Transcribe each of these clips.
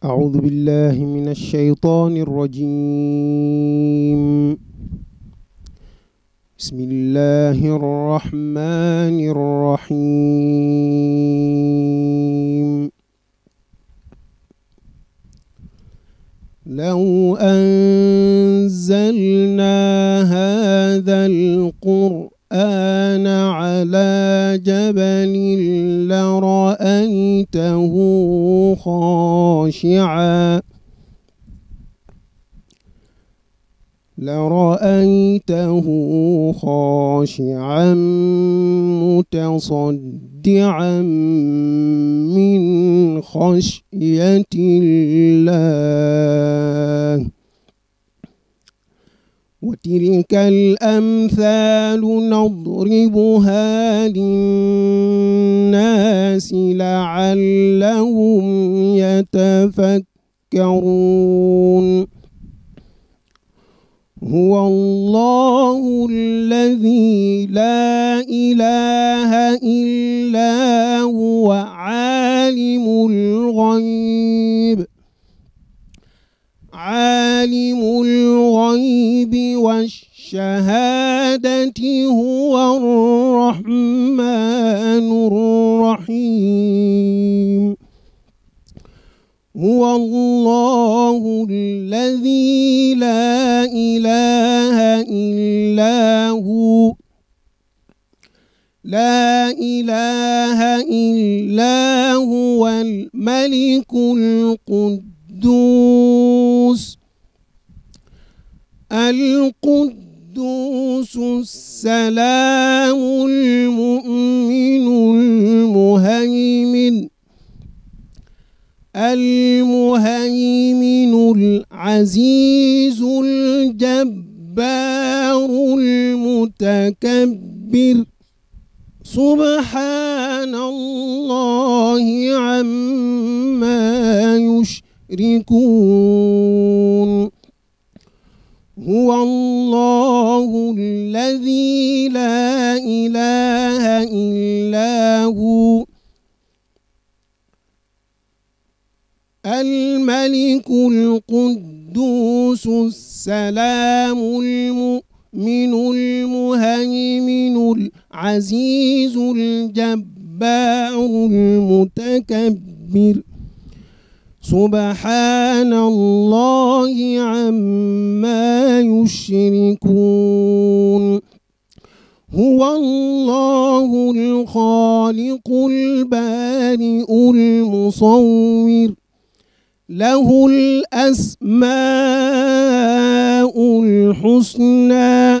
أعوذ بالله من الشيطان الرجيم. بسم الله الرحمن الرحيم. لو أنزلنا هذا القرآن على جبل لرأيته خاشعا متصدعا من خشية الله. وتلك الأمثال نضربها للناس لعلهم يتفكرون. هو الله الذي لا إله إلا هو عالم الغيب والشهادة هو الرحمن الرحيم. هو الله الذي لا إله إلا هو الملك القدوس السلام المؤمن المهيمن العزيز الجبار المتكبر. سبحان الله عما يشركون. هو الله الذي لا إله إلا هو الملك القدوس السلام المؤمن المهيمن العزيز الجبار المتكبر. سبحان الله عما يشركون. هو الله الخالق البارئ المصور. له الأسماء الحسنى.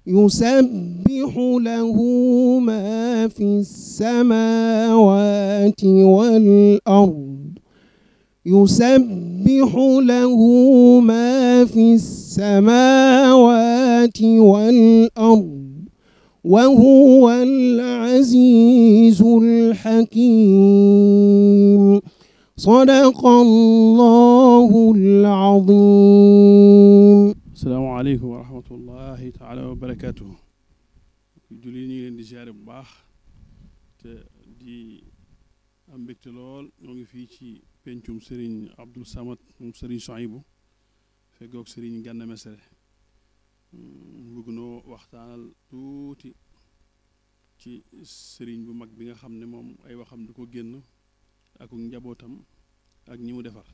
يسبح له ما في السماوات والأرض. يسبح له ما في السماوات والأرض وهو العزيز الحكيم. صدق الله العظيم. السلام عليكم ورحمة الله تعالى وبركاته. julli ñu ngi leen di ziare bu baax te di am mbégte lool ñoo ngi fii ci pencum Serigne Abdou Samad moom Serigne Souhaïbou feggoog Serigne Gana Messere bëgg noo waxtaanal tuuti ci Serigne bu mag bi nga xam ne moom ay waxam du ko génn ak njabootam ak ñi mu defar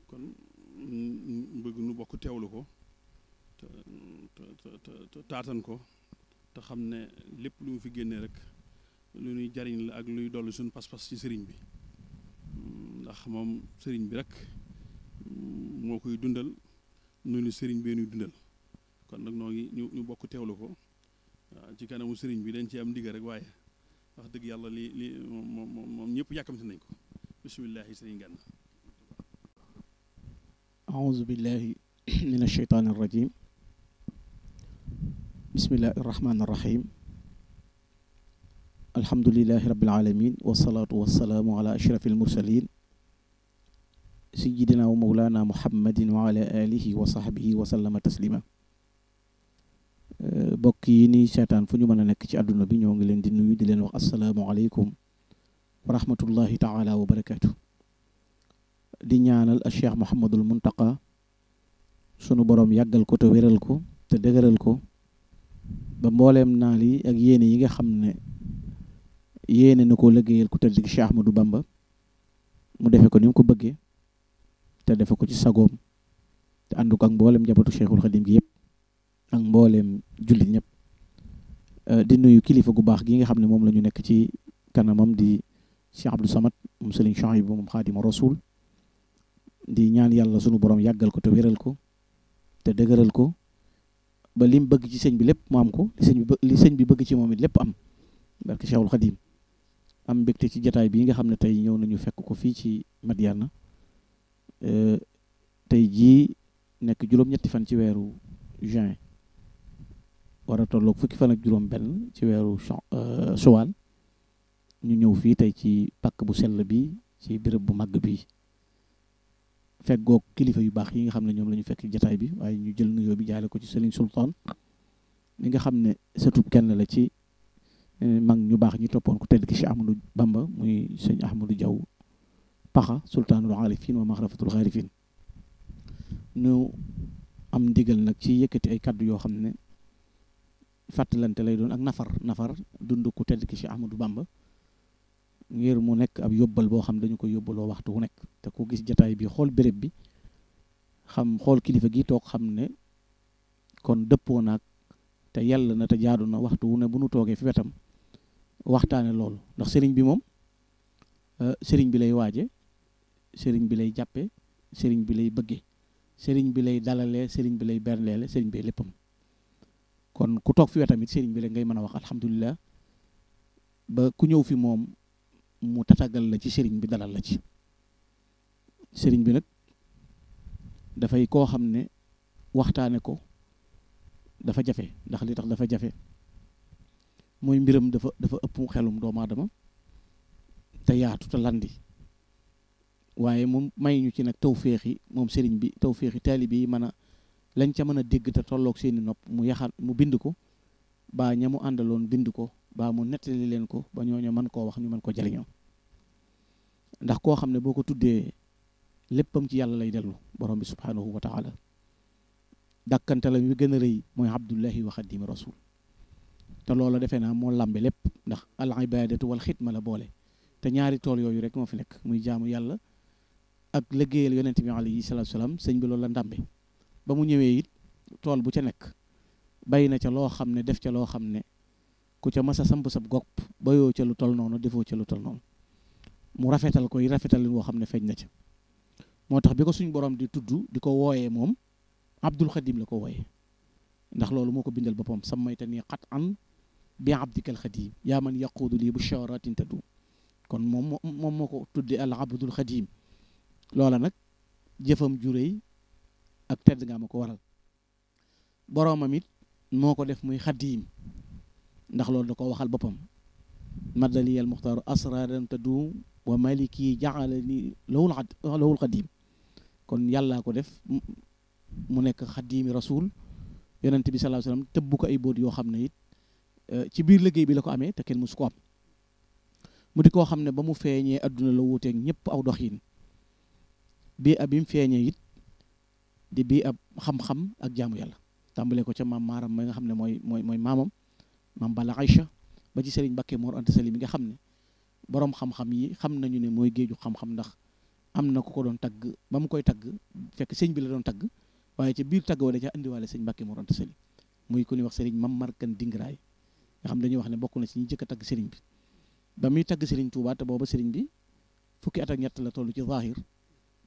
kon bëgg nu bokk teewlu ko te taatan ko te xam ne lépp lu mu fi génnee rek lu ñuy jariñ la ak luy dolli suñu pas-pas ci sëriñ bi ndax moom sëriñ bi rek moo koy dundal nu ni sëriñ bee nuy dundal kon nag noo ngi ñu bokk teewlu ko waaw ci kanamu sëriñ bi dañ ci am ndigal rek waaye wax dëgg yàlla li moom ñëpp yàkkamti nañ ko bismillahi sëriñ Gana. أعوذ بالله من الشيطان الرجيم. بسم الله الرحمن الرحيم. الحمد لله رب العالمين والصلاة والسلام على أشرف المرسلين سيدنا ومولانا محمد وعلى آله وصحبه وسلم تسليما. bokk yi ni seetaan fu ñu mën a nekk ci àdduna bi ñoo ngi leen di nuyu di leen wax assalaamu aleykum wa rahmatullahi taala wa barakaatu. di ñaanal a Cheikh Mouhamadul Muntaqa sunu borom yàggal ko te wéral ko te dëgëral ko ba mbooleem naal yi ak yéene yi nga xam ne yéene na koo liggéeyal ku tedd ki Cheikh Ahmadou Bamba mu defe ko ni mu ko bëggee te defe ko ci sagoom te ànd ko ak mbooleem njabootu Cheikhul Khadim gi yëpp ak mbooleem jullit ñëpp di nuyu kilifa gu baax gi nga xam ne moom la ñu nekk ci kanamam di Cheikh Abdou Samad moom Serigne Chouaïbou moom Xaadimu Rasuul di ñaan yàlla sunu borom yàggal ko te wéral ko te dëgëral ko ba lim bëgg ci sëñ bi lépp mu am ko li sëñ bi bëgg ci moom it lépp am barke Cheikhul Khadim am mbégte ci jataay bii nga xam ne tey ñëw nañu fekk ko fii ci Madiyana tey jii nekk juróom-ñetti fan ci weeru juin war a tolloog fukki fan ak juróom benn ci weeru Shawwal ñu ñëw fii tey ci pàkk bu sell bi ci béréb bu màgg bi feggoog kilifa yu baax yi nga xam ne ñoom la ñu fekk jataay bi waaye ñu jël nuyoo bi jaale ko ci Serigne Sultan mi nga xam ne sëtub kenn la ci mag ñu baax ñi toppoon ku tedd ki Cheikh Ahmadou Bamba muy sëñ Ahmadou Diaw Paxa sultaanul arifin wa maxrafatul xaarifin ñu am ndigal nag ci yëkkati ay kaddu yoo xam ne fàttalante lay doon ak nafar dund ku tedd ki Cheikh Ahmadou Bamba ngir mu nekk ab yóbbal boo xam dañu ko yóbbaloo waxtu wu nekk te ku gis jataay bi xool béréb bi xam xool kilifa gi toog xam ne kon dëppoo naag te yàlla na te jaadu na waxtu wu ne bu nu toogee fi wetam waxtaane loolu ndax sëriñ bi moom sëriñ bi lay waaje sëriñ bi lay jàppe sëriñ bi lay bëgge sëriñ bi lay dalalee sëriñ bi lay bernleele sëriñ bi léppam kon ku toog fi wetam it sëriñ bi la ngay mën a wax alhamdulilah ba ku ñëw fi moom mu tatagal la ci sëriñ bi dalal la ci sëriñ bi nag dafay koo xam ne waxtaane ko dafa jafe ndax li tax dafa jafe mooy mbiram dafa ëpp xelum doomu aadama te yaatu te landi waaye moom may ñu ci nag tawféexi moom sëriñ bi tawféexi taalibe yi mën a lañ ca mën a dégg te tolloog seeni nopp mu bind ko baa ña mu àndaloon bind ko baa mu nettali leen ko ba ñooñu mën koo wax ñu mën ko jariñoo ndax koo xam ne boo ko tuddee léppam ci yàlla lay dellu borom bi subhanahu wa taala dàkkante la yu gën a rëy mooy abdullahi wa xadim rasul te loola defe naa moo làmbe lépp ndax al ibadatu wal xidma la boole te ñaari tool yooyu rek moo fi nekk muy jaamu yàlla ak liggéeyal yonente bi alayhi salaatu salaam sëñ bi loolu la ndàmbe ba mu ñëwee it tool bu ca nekk bay na ca loo xam ne def ca loo xam ne ku ca masa samp sab gopp bayoo ca lu tol noonu defoo ca lu tol noonu mu rafetal ko yi rafetal woo xam ne feeñ na ca moo tax bi ko suñ borom di tudd di ko wooyee moom abdul xadim la ko wooyee ndax loolu moo ko bindal boppam sammaytani xat an bi abdikal xadim yaa man yaquudu lii bu shawaratin tadum kon moom moo ko tudde al abdul xadim loola nag jëfam juréy ak tedd nga ma ko waral boroomam it moo ko def muy xadim ndax loolu da ko waxal boppam madaliyal muxtaaru asraran tadum wa maliki jaxalani lawul xadim kon yàllaa ko def mu nekk xadimi rasul yonent bi sallallahu alayhi wasallam tëbb ko ay boot yoo xam ne it ci biir liggéey bi la ko amee te kenn musu ko am mu di koo xam ne ba mu feeñee adduna la wuuteeg ñëpp aw doxin bii ab bi mu feeñee it di bii ab xam-xam ak jaamu yàlla tàmbalee ko ca maam maaram ma nga xam ne mooy maamam maam Balla Aïcha ba ci Serigne Mbacké Mor Anta Sali mi nga xam ne boroom xam-xam yi xam nañu ne mooy géeju xam-xam ndax am na ku ko doon tagg ba mu koy tagg fekk sëñ bi la doon tagg waaye ca biir tagg wala ca indiwaale sëñ Mbacké Mor Anta Sali muy ku ñuy wax Serigne Mam Markan Dingaraay nga xam dañuy wax ne bokk na ci ñi jëkk a tagg Serigne bi ba muy tagg Serigne Touba te booba Serigne bi fukki at ak ñett la toll ci zahir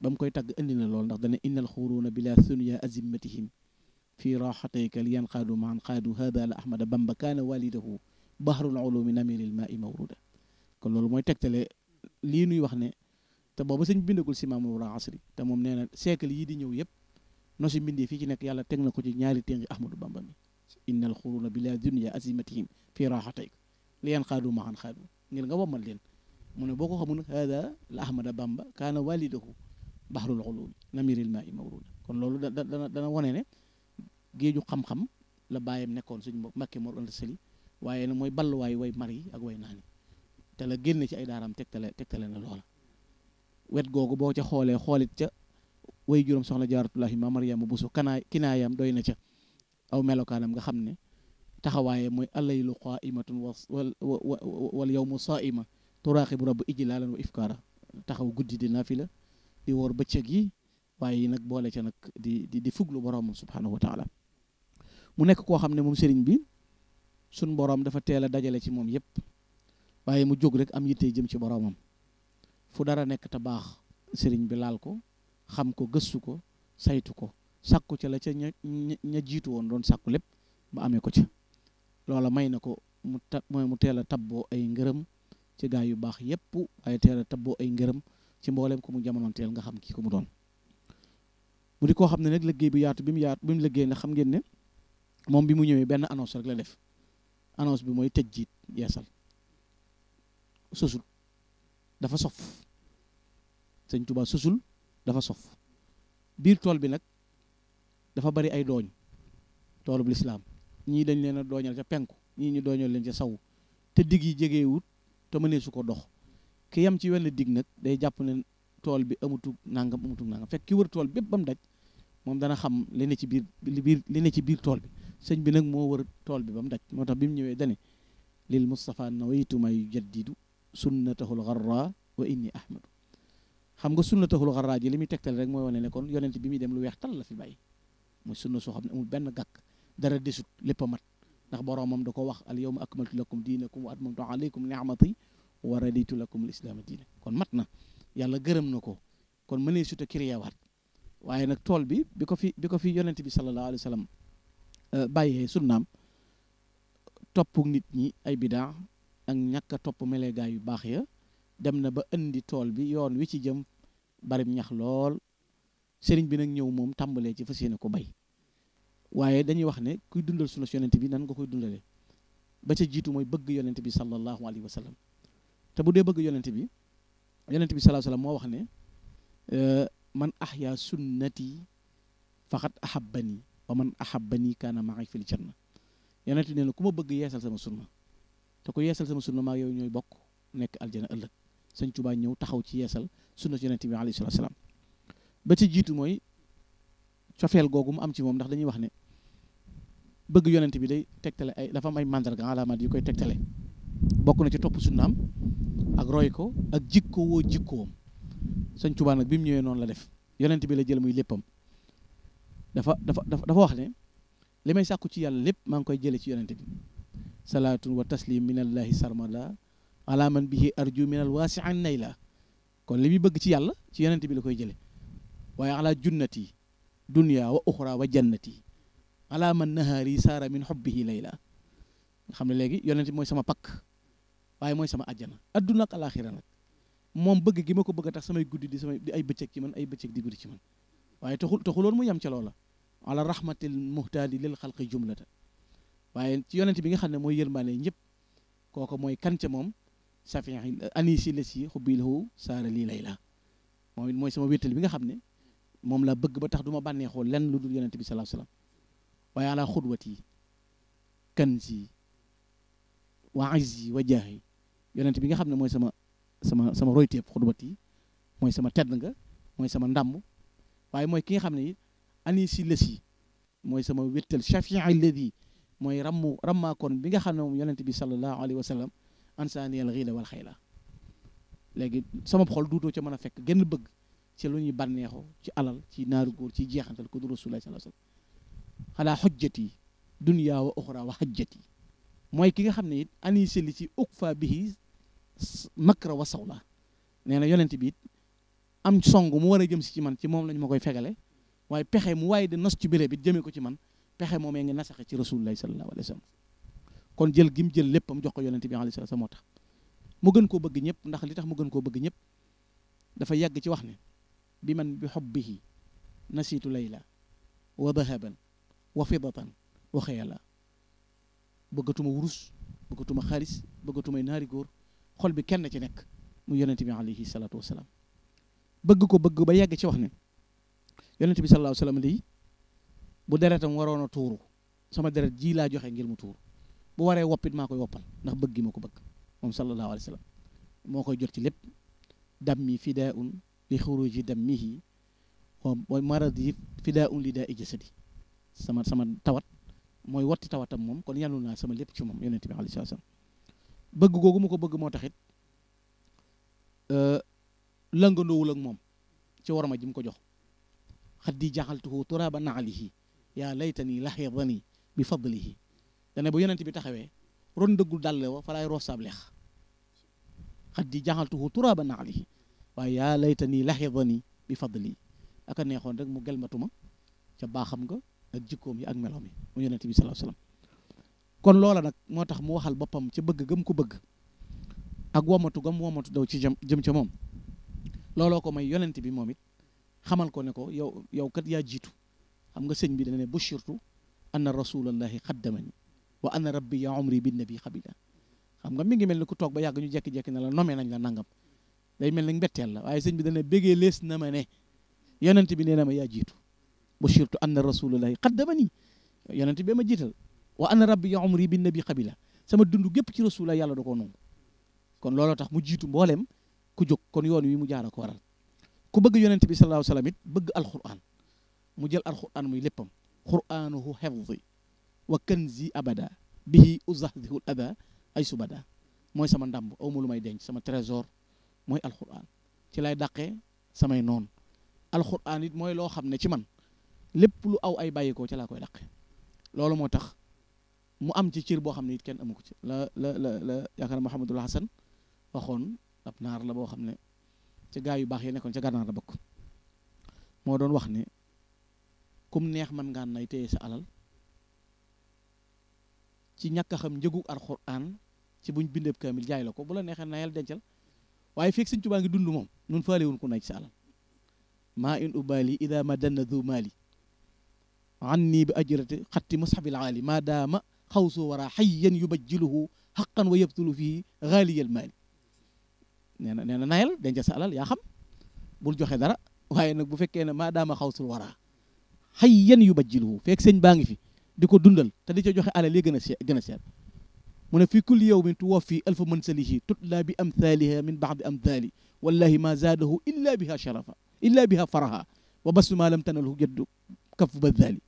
ba mu koy tagg indi na lool ndax dana innal xuruuna bila sunya azimmatihim fii raxatayka li yanqaadu maan qaadu hada la ahmada bamba kaana walidahu bahrul ulumi namiril maa i mawruda kon loolu mooy tegtale lii nuy wax ne te booba sëñ bindagul si maamu ra asri te moom nee na siècle yii di ñëw yëpp no si mbindee fii ci nekk yàlla teg na ko ci ñaari téngi ahmadou bamba mi innal xuruuna bila dunya azimatihim fii raxatayka li yanqaadu maan qaadu ngir nga wommal leen mu ne boo ko xamul hada la ahmada bamba kaana walidahu bahrul ulumi namiril maa i mawruda kon loolu dana wone ne géeju xam-xam la bàyyam nekkoon suñ Mbacké Mor Anta Sali waaye nag mooy balluwaay way mar yi ak way naan yi te la génne ci ay daaraam tegtale na loola wet googu boo ca xoolee xoolit ca way juróom soxna jaaratullahi ma Mariama Buso kinaayam doy na ca aw melokaanam nga xam ne taxawaaye mooy allaylu qaimatun wal yawmu saima turaaqibu rabbu ijlaalan wa ifkaara taxaw guddi di nafila di woor bëccëg yi waaye nag boole ca nag di fuglu boroomam subhanahu wa taala mu nekk koo xam ne moom sëriñ bi sun boroom dafa teel a dajale ci moom yépp waaye mu jóg rek am yitte jëm ci boroomam fu dara nekk te baax sëriñ bi laal ko xam ko gëstu ko saytu ko sàkku ca la ca ña jiitu woon doon sàkku lépp ba amee ko ca loola may na ko mu teel a tabboo ay ngërëm ci gaa yu baax yépp waaye teel a tabboo ay ngërëm ci mboolem ko mu jamonoonteel nga xam kii ko mu doon mu di koo xam ne nag liggéey bi yaatu bi mu liggéey nag xam ngeen ne moom bi mu ñëwee benn annonce rek la def annonce bi mooy tëj jiit yeesal sosul dafa sof sëñ Tuubaa sosul dafa sof biir tool bi nag dafa bari ay dooñ toolub lislaam ñii dañ leen a dooñal ca penku ñii ñu dooñal leen ca saw te digg yi jegewut te mënee su ko dox ki yam ci wenn digg nag day jàpp ne tool bi amutug nangam fekk ki wër tool bépp ba mu daj moom dana xam li ne ci biir tool bi sëñ bi nag moo wër tool bi ba mu daj moo tax bi mu ñëwee dane lil Mustafa nawaytu ma yujaddidu sunnatahul gharra wa inni ahmadu xam nga sunnatahul gharra ji li muy tegtal rek mooy wane ne kon yonent bi muy dem lu weex tal la fi bàyyi mooy sunna soo xam ne amul benn gàkk dara desut lépp a mat ndax boroomam da ko wax al yawma akmaltu lakum diinakum wa atmamtu alaykum ni'mati wa raditu lakum al islaama diina kon mat na yàlla gërëm na ko kon mënee suta kiriyawaat waaye nag tool bi bi ko fi yonent bi sallallahu alayhi wa sallam bàyyee sunnaam topp nit ñi ay bidaa ak ñàkk a topp meleegaa yu baax ya dem na ba indi tool bi yoon wi ci jëm bari ñax lool sëriñ bi nag ñëw moom tàmbalee ci fas yéene ko bay waaye dañuy wax ne kuy dundal sunna yonent bi nan nga koy dundalee ba ca jiitu mooy bëgg yonent bi sallallahu alayhi wa sallam te bu dee bëgg yonent bi sallallahu alayhi wa sallam moo wax ne man ahya sunnati faqad ahabbani wa man ahabbani kaana ma'i fil janna yonent nee na ku ma bëgg yeesal sama sunna te ku yeesal sama sunna maa yow ñooy bokk nekk aljana ëllëg sëñ Tuubaa ñëw taxaw ci yeesal sunna yonent bi alayhi salaam ba ci jiitu mooy cofeel googu mu am ci moom ndax dañuy wax ne bëgg yonent bi day tegtale dafa am ay mandarga alaamaat yu koy tegtale bokk na ci topp sunnaam ak roy ko ak jikkowoo jikkoom sëñ Tuubaa nag bi mu ñëwee noonu la def yonent bi la jël muy léppam dafa wax ne li may sàkku ci yàlla lépp maa ngi koy jële ci yonent bi salaatun wa taslim minallahi sarmala ala man bihi arju minal waasi'an nayla kon li muy bëgg ci yàlla ci yonent bi la koy jële waaye ala junnati dunya wa uxra wa jannati ala man nahaari saara min xubbihi layla nga xam ne léegi yonent bi mooy sama pakk waaye mooy sama àjjana adduna ak alaxira nag moom bëgg gi ma ko bëgg a tax samay guddi di ay bëccëg ci man ay bëccëg di guddi ci man waaye taxuloon mu yem ca loola ala rahmatil muhtaadi lil xalqi jumlata waaye ci yonent bi nga xam ne mooy yërmaane ñëpp kooko mooy kan ca moom safi anisi la si xubbi lahu saara lii layla moom it mooy sama wéttal bi nga xam ne moom la bëgg ba tax du ma bànneexoo lenn lu dul yonent bi sallallahu alayhi wasallam waaye ala xudwati kanzi wa izzi wa jaahi yonent bi nga xam ne mooy sama royteeb xudwati mooy sama tedd nga mooy sama ndàmm waaye mooy ki nga xam ne anisi la si mooy sama wéttal shafii alladi mooy rammaakoon bi nga xam ne moom yonent bi sallallahu alayhi wa sallam ansaaniyal xiila wal xayla léegi sama xol duutoo ca mën a fekk genn bëgg ci lu ñuy bànneexoo ci alal ci naaru góor ci jeexantal ko du rasulullahi sallallahu alayhi wa sallam xalaa xojjati dunya wa uxra wa hajjati mooy ki nga xam ne it anise li ci ukfa bihi makra wa sawla nee na yonent bi it am song mu war a jëm si ci man ci moom lañ ma koy fegale waaye pexe mu waaye di nos ci béré bi jëmee ko ci man pexe moomee ngi nasaxe ci rasulullahi sallallahu alayhi wa sallam kon jël gi mu jël léppam jox ko yonent bi alayhi salaam moo tax mu gën koo bëgg ñëpp ndax li tax mu gën koo bëgg ñëpp dafa yàgg ci wax ne bi man bi xubbihi nasiitu layla wa dahaban wa fidatan wa xayala bëggatuma wurus bëggatuma xaalis bëggatumay naari góor xol bi kenn ci nekk mu yonent bi alayhi salaatu wasalaam bëgg ko bëgg ba yàgg ci wax ne yonent bi sallallahu alayhi wasallam lii bu deretam waroon a tuuru sama deret ji laa joxe ngir mu tuuru bu waree woppit maa koy woppal ndax bëgg ma ko bëgg moom sallallahu alayhi wasallam moo koy jot ci lépp dammi fidaun li xuruji dammihi wa maradi fidaun li daa i jasadi sama tawat mooy watti tawatam moom kon yanu naa sama lépp ci moom yonent bi alayhi salaam bëgg googu mu ko bëgg moo taxit lëngandoowul ak moom ci warma ji mu ko jox xaddi jaxaltuhu turaba naalihi yaa laytani laxidani bi fadlihi dane bu yonent bi taxawee ron dëggul dàlle wa fa laay roof saab leex xaddi jaxaltuhu turaba naalihi waaye yaa laytani laxidani bi fadlihi aka neexoon rek mu gelmatuma ca baaxam nga ak jikkoom yi ak meloom yi mu yonent bi sallallahu alayhi wasallam kon loola nag moo tax mu waxal boppam ci bëgg gëm ko bëgg ak womatu gam womatu daw ci jëm ca moom looloo ko may yonent bi moom it xamal ko ne ko yow kat yaa jiitu xam nga sëñ bi dana ne bushirtu anna rasulallahi xaddamani wa anna rabbi ya umri bin nabi xabila xam nga mi ngi mel ni ku toog ba yàgg ñu jekki-jekki ne la nomee nañ la nangam day mel ni mbetteel la waaye sëñ bi dana bégee lees na ma ne yonent bi nee na ma yaa jiitu bushirtu anna rasulallahi xaddamani yonent bi ma jiital wa anna rabbi ya umri bin nabi xabila sama dund gépp ci rasulullah yàlla da koo nangu kon looloo tax mu jiitu mbooleem ku jóg kon yoon wi mu jaara ko waral ku bëgg yonent bi sallallahu alayhi wasallam it bëgg alquran mu jël alquran muy léppam quranuhu hifzi wa kanzi abada bihi uzahzihu ada ay subada mooy sama ndàmb awma lu may denc sama trésor mooy alquran ci lay dàqee samay noon alquran it mooy loo xam ne ci man lépp lu aw ay bàyyikoo ci laa koy dàqee loolu moo tax mu am ci cër boo xam ne it kenn amu ko ci la yaakaar Muhammadul Hasan waxoon ab naar la boo xam ne ci gaa yu baax yi nekkoon ca gànnaar la bokk moo doon wax ne kum neex man ngaa nay téye sa alal ci ñàkk a xam njëgu alxuraan ci buñ bindeeb kaamil jaay la ko bu la neexee nayal dencal waaye feeg Sëñ Tuubaa ngi dund moom nun faalewun ko nay ci sa alal maa in ubali ida ma danna du maali anni bi ajrati xatti mushabil aali maa daama xawsu wara xayyan yubajjiluhu xaqan wa yabtulu fii xaaliyal maali nee na nayal dencal sa alal yaa xam bul joxe dara waaye nag bu fekkee ne maa daama xawsul wara xayyan yubajjiluhu feeg sëñ baa ngi fi di ko dundal te di ca joxe alal yi gën a seet mu ne fii kulli yawmin tuwaffi alfa mansalihi tutla bi amthaliha min ba'di amthali wallahi ma zaadahu illa biha sharafa illa biha faraha wa basu ma lam tanalhu jaddu kaf badali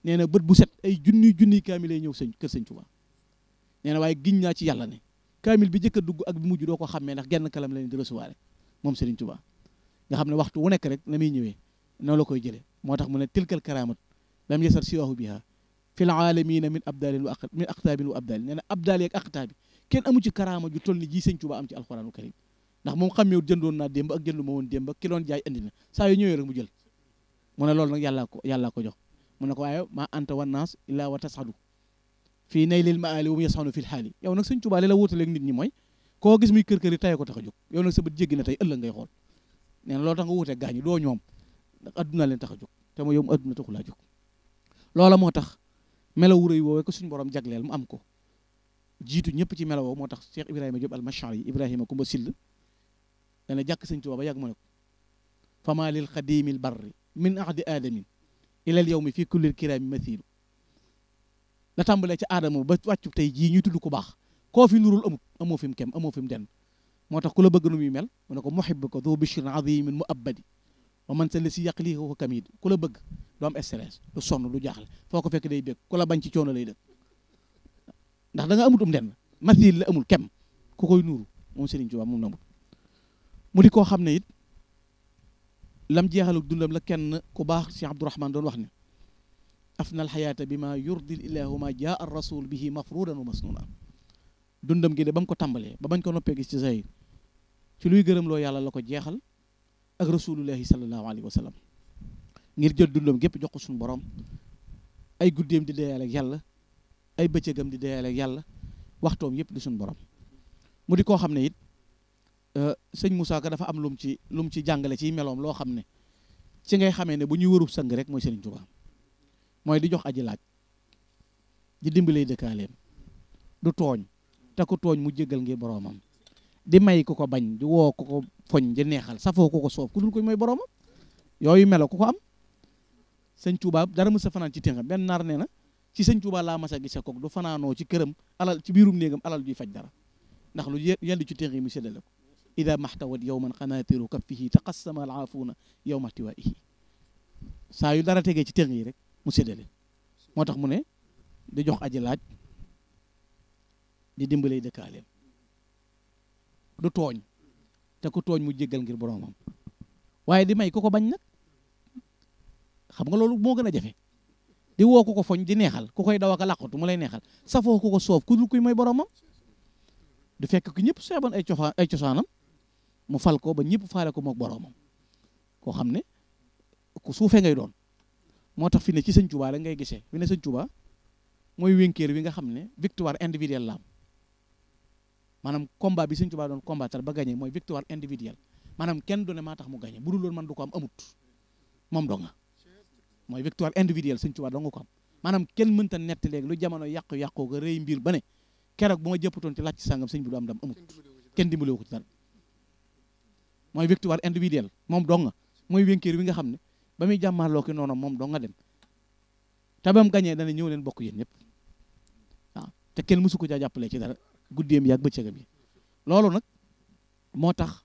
nee na bët bu set ay junniy kaamil lay ñëw kër sëñ Tuubaa nee na waaye giñ naa ci yàlla ne kaamil bi jëkk a dugg ak bi mujj doo ko xàmmee ndax genn kalam la leen di recevoir moom Sëriñ Tuubaa nga xam ne waxtu wu nekk rek na muy ñëwee noonu la koy jëlee moo tax mu ne tilkal karamat lam yasar siwahu biha fil alamina min abdalin wa min aqtaabin wa abdalin nee na abdali ak aqtaabi kenn amu ci karaama ju toll ni ji Sëñ Tuubaa am ci alxuraanu karim ndax moom xammeewut jëndoon naa démb ak jëndu ma woon démb ak ki doon jaay andi na saa yu ñëwee rek mu jël mu ne loolu nag yàllaa ko jox mu ne ko waaye maa anta wannaas illaa wa tasadu fii naylil maali wa mu yasanu fil xaali yow nag Sëñ Tuubaa li la wóotaleeg nit ñi mooy koo gis muy kër yi tayee ko tax a jóg yow nag sa bët jéggi na tey ëllëg ngay xool nee na loolu tax nga wuuteeg gaañu doo ñoom ndax adduna leen tax a jóg te mo yow mu adduna taxu laa jóg loola moo tax melaw rëy woowee ko suñu borom jagleel mu am ko jiitu ñëpp ci melaw moo tax Cheikh Ibrahima Diop al-Mashari Ibrahima Kumba Sill dana jàkk Sëñ Tuubaa ba yàgg mu ne ko fama lil xadimil barri min ahdi aadamin ilal yawmi fii kullil kiraami mathilu la tàmbalee ci aadama ba wàccu tey jii ñuy tudd ku baax koo fi nurul amut amoo fi mu kem amoo fi mu den moo tax ku la bëgg nu muy mel mu ne ko muhibbu ko du bishrin azimin mu abadi wa man sa la si yàq lii ko kamid ku la bëgg du am stress du sonn du jaaxle foo ko fekk day bég ku la bañ ci coono lay dëkk ndax da nga amut den mathil la amul kem ku koy nuru moom Sëriñ Tuubaa moom namut mu di koo xam ne it lam jeexalu dundam la kenn ku baax Cheikh Abdourahman doon wax ne afna alxayaata bi ma yurdil ilahu ma jaa ar rasul bihi mafrudan wa masnuna dundam gi de ba mu ko tàmbalee ba bañ ko noppee gis ci zahir ci luy gërëm loo yàlla la ko jeexal ak rasulullahi sallallahu alayhi wa sallam ngir jël dundam gépp jox ko suñu borom ay guddeem di deyaale ak yàlla ay bëccëgam di deyaale ak yàlla waxtoom yëpp di suñu borom mu di koo xam ne it sëñ Moussa Ka dafa am lu mu ci jàngale ci meloom loo xam ne ci ngay xamee ne bu ñuy wërub sang rek mooy Sëriñ Tuubaa mooy di jox aji laaj di dimbalay dëkkaaleem du tooñ te ku tooñ mu jéggal ngir boroomam di may ku ko bañ di woo ku ko foñ di neexal safoo ku ko soof ku dul ko mooy boroomam yooyu melo ku ko am Sëñ Tuubaa dara mës a fanaan ci ténxam benn naar nee na ci Sëñ Tuubaa laa mas a gise kook du fanaanoo ci këram alal ci biirum néegam alal juy faj dara ndax lu yend ci ténx yi mu séddale ko ida maxtawat yowman xanaatiru kaffihi taqassama alaafuuna yowma tiwaihi saa yu dara tegee ci tëng yi rek mu séddale moo tax mu ne di jox aji laaj di dimbalay dëkkaaleem du tooñ te ku tooñ mu jéggal ngir boroomam waaye di may ku ko bañ nag xam nga loolu moo gën a jafe di woo ku ko foñ di neexal ku koy daw ak a làqatu mu lay neexal safoo ku ko soof ku dul kuy may boroomam du fekk ku ñëpp seeboon ay cosaanam mu fal ko ba ñëpp faale ko mook boroomam koo xam ne ku suufee ngay doon moo tax fi ne ci sëñ Tuubaa rek ngay gisee fi ne sëñ Tuubaa mooy wénkéer wi nga xam ne victoire individuelle la am maanaam combat bi sëñ Tuubaa doon combattre ba gagné mooy victoire individuelle maanaam kenn du ne maa tax mu gagné bu dul loolu man du ko am amut moom doo nga mooy victoire individuelle sëñ Tuubaa doo nga ko am maanaam kenn mënta nett léegi lu jamono yàqu-yàqoo ga rëy mbir ba ne keroog bu ma jëppatoon ci laaj sàngam sëñ bi du am dam amut kenn dimbale ko ci dara mooy victoire individuelle moom doo nga mooy wénkéer wi nga xam ne ba muy jàmmaarloo ki noonu moom doo nga dem te ba mu gagné dana ñëw leen bokk yéen ñëpp waaw te kenn mësu ko caa jàppalee ci dara guddeem yaag bëccëgam yi loolu nag moo tax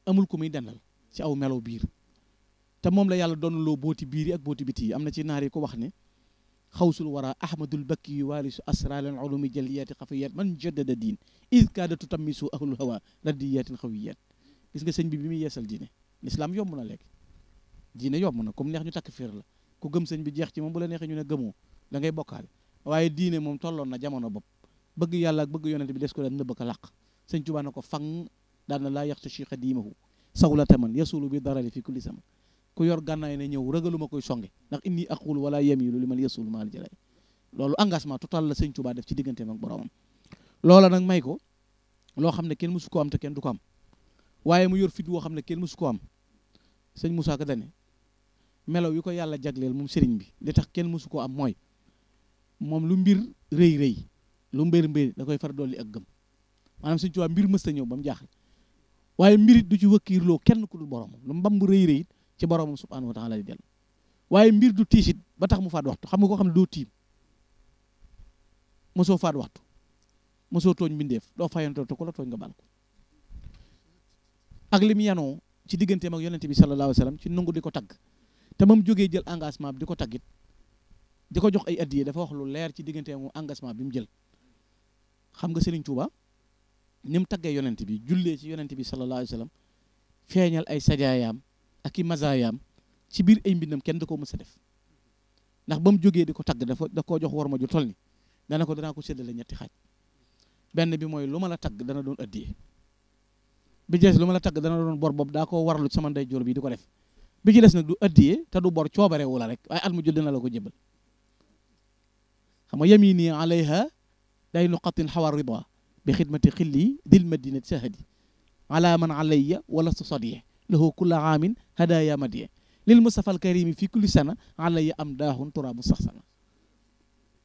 amul ku muy dendal ci aw melo biir te moom la yàlla doon loo booti biir yi ak booti biti yi am na ci naar yi ko wax ne xawsul wara ahmadul bakki yu waalisu asralal ulumi jaliyaati xafiyat man jaddada diin id kaadatu tammisu ahlul hawa radiyatin xawiyat gis nga sëñ bi muy yeesal diine l'islam yomb na léegi diine yomb na comme neex ñu takk fiir la ku gëm sëñ bi jeex ci moom bu la neexee ñu ne gëmoo da ngay bokkaale waaye diine moom tolloon na jamono bopp bëgg yàlla ak bëgg yonente bi des ko daan nëbb ko làq sëñ Tuubaa na ko fang daan na laa yaxtu chi xadimahu sawlata man yasulu bi darari fi kulli zaman ku yor gànnaay ne ñëw ragalu ma koy songe ndax inni aqulu wala yamilu li man yasulu maal jalay loolu engagement total la sëñ Tuubaa def ci digganteem ak boromam loola nag may ko loo xam ne kenn mësu ko am te kenn du ko am waaye mu yor fit woo xam ne kenn mësu ko am sëñ Moussa Ka dane melaw yi ko yàlla jagleel moom sëriñ bi li tax kenn mësu koo am mooy moom lu mbir rëy rëy lu mbir da koy far dolli ak gëm maanaam sëñ Tuubaa mbir mësta ñëw ba mu jaaxal waaye mbirit du ci wëkkiirloo kenn ku dul boromam lu mbam bu rëy rëy it ci boromam subhanahu wa taala di dellu waaye mbir du tiisit ba tax mu faat waxtu xam nga koo xam ne doo tiim mosoo faat waxtu mosoo tooñ mbindeef doo fayantoo te ku la tooñ nga baal ko ak lim yanoo ci digganteem ak yonente bi sallallahu alayhi wa sallam ci nangu di ko tagg te moom jógee jël engagement bi di ko taggit di ko jox ay addiye dafa wax lu leer ci digganteem ak engagement bi mu jël xam nga Serigne Touba ni mu taggee yonente bi jullee ci yonente bi sallallahu alayhi wa sallam feeñal ay sajaayaam ak i mazaayaam ci biir ay mbindam kenn da koo mës a def ndax ba mu jógee di ko tagg da koo jox war ma ju toll ni dana ko danaa ko séddale ñetti xaaj benn bi mooy lu ma la tagg dana doon addiye bi jees lu ma la tagg dana doon bor boobu daa ko warlu sama ndey joor bi di ko def bi ci des nag du addiye te du bor coobare wu la rek waaye at mu jot dina la ko jébal xam nga yamini alayha day nuqatin xawar rida bi xidmati xilli dil madinati sahadi ala man alayya wala su sadiye lahu kulla aamin hadaya madiye lil mustafa al karimi fi kulli sana alayya am daaxun turaabu sax sana